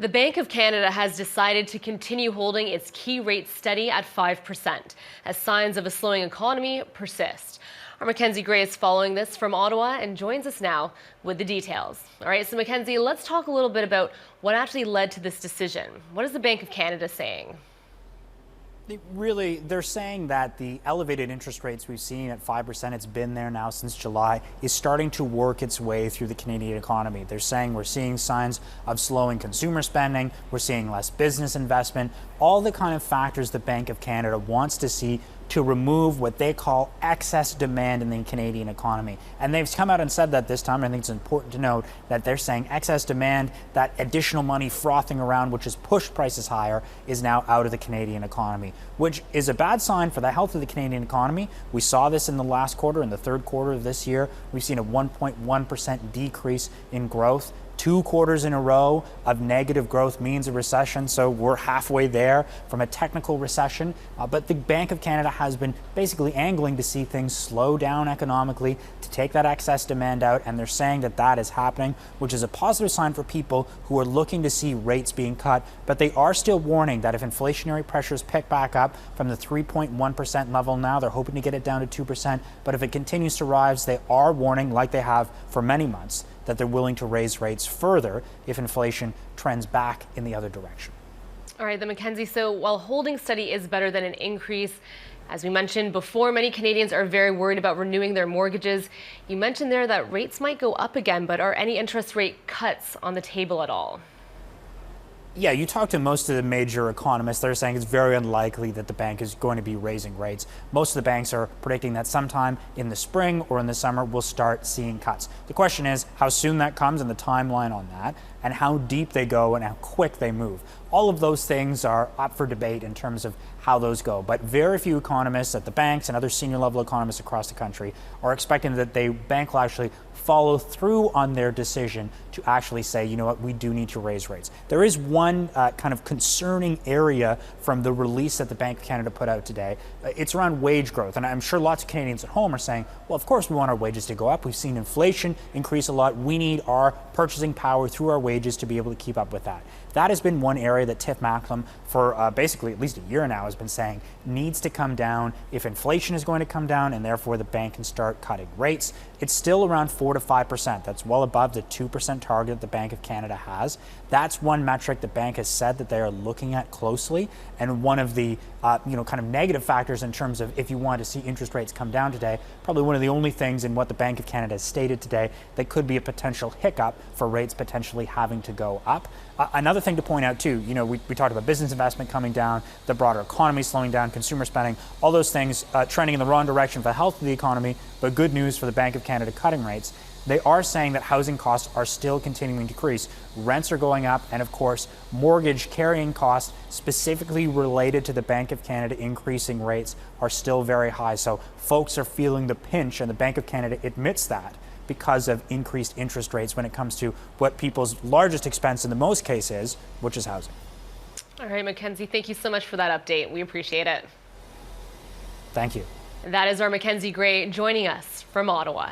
The Bank of Canada has decided to continue holding its key rate steady at 5% as signs of a slowing economy persist. Our Mackenzie Gray is following this from Ottawa and joins us now with the details. All right, so Mackenzie, let's talk a little bit about what actually led to this decision. What is the Bank of Canada saying? They're saying that the elevated interest rates we've seen at 5%, it's been there now since July, is starting to work its way through the Canadian economy. They're saying we're seeing signs of slowing consumer spending, we're seeing less business investment, all the kind of factors the Bank of Canada wants to see to remove what they call excess demand in the Canadian economy. And they've come out and said that this time. I think it's important to note that they're saying excess demand, that additional money frothing around, which has pushed prices higher, is now out of the Canadian economy, which is a bad sign for the health of the Canadian economy. We saw this in the last quarter, in the third quarter of this year. We've seen a 1.1% decrease in growth. 2 quarters in a row of negative growth means a recession, so we're halfway there from a technical recession. But the Bank of Canada has been basically angling to see things slow down economically, to take that excess demand out, and they're saying that that is happening, which is a positive sign for people who are looking to see rates being cut. But they are still warning that if inflationary pressures pick back up from the 3.1% level now, they're hoping to get it down to 2%. But if it continues to rise, they are warning, like they have for many months, that they're willing to raise rates further if inflation trends back in the other direction. All right, then Mackenzie, so while holding steady is better than an increase, as we mentioned before, many Canadians are very worried about renewing their mortgages. You mentioned there that rates might go up again, but are any interest rate cuts on the table at all? Yeah, you talk to most of the major economists, they're saying it's very unlikely that the bank is going to be raising rates. Most of the banks are predicting that sometime in the spring or in the summer we'll start seeing cuts. The question is how soon that comes and the timeline on that, and how deep they go and how quick they move. All of those things are up for debate in terms of how those go. But very few economists at the banks and other senior level economists across the country are expecting that the bank will actually follow through on their decision to actually say, you know what, we do need to raise rates. There is one kind of concerning area from the release that the Bank of Canada put out today. It's around wage growth. And I'm sure lots of Canadians at home are saying, well, of course we want our wages to go up. We've seen inflation increase a lot. We need our purchasing power through our wages to be able to keep up with that. That has been one area that Tiff Macklem, for basically at least a year now, has been saying needs to come down if inflation is going to come down, and therefore the bank can start cutting rates. It's still around 4 to 5%. That's well above the 2% target the Bank of Canada has. That's one metric the bank has said that they are looking at closely, and one of the kind of negative factors in terms of if you want to see interest rates come down today, probably one of the only things in what the Bank of Canada has stated today that could be a potential hiccup for rates potentially having to go up. Another thing to point out too, we talked about business investment coming down, the broader economy slowing down, consumer spending, all those things trending in the wrong direction for the health of the economy, but good news for the Bank of Canada cutting rates. They are saying that housing costs are still continuing to decrease. Rents are going up, and of course, mortgage carrying costs specifically related to the Bank of Canada increasing rates are still very high. So folks are feeling the pinch, and the Bank of Canada admits that because of increased interest rates when it comes to what people's largest expense in the most case is, which is housing. All right, Mackenzie, thank you so much for that update. We appreciate it. Thank you. That is our Mackenzie Gray joining us from Ottawa.